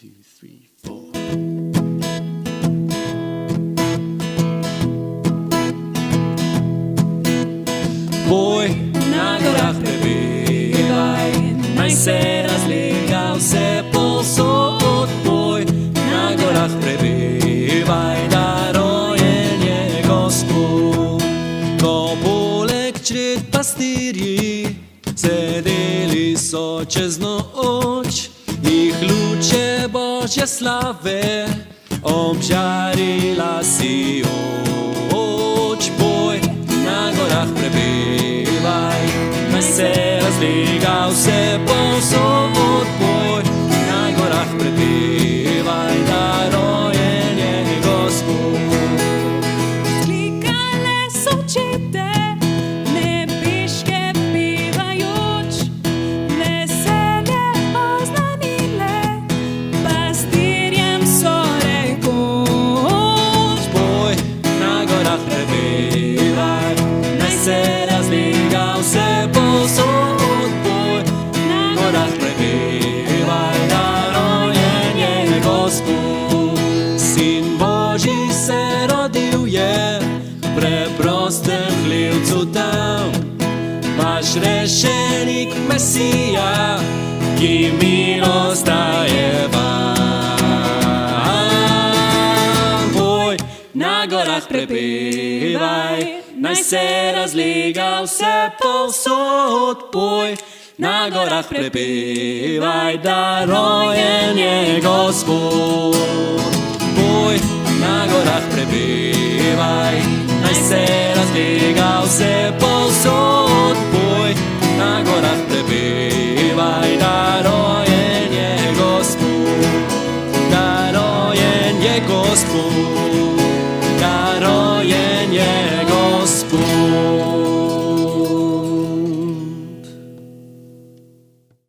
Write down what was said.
2, 3, 4. Boj na gorah prebivaj, naj se razlega vse povsod. Boj na gorah prebivaj, darojen je Gospod. Ko poleg čred pastirji sedeli so čez noč, jih luče Božje slave obžarila si oč. Boj na gorah prebivaj, naj se razlega vse povsod. Boj na gorah prebivaj, darojen je Gospod. Vzklikale so čete, nebeške pevajoč, veselje oznanile, pastirjem so rekoč. Boj na gorah prebivaj, naj se razlega vse povsod. Boj na gorah prebivaj, darojen je Gospod. Sin Božji se rodil je, preprostem hlevcu tam, vaš rešenik Mesija, ki milost daje vam. Boj na gorah prebivaj, naj se razlega vse povsod. Boj na gorah prebivaj, darojen je Gospod. Boj na gorah prebivaj, naj se razlega vse povsod. Boj na gorah prebivaj, darojen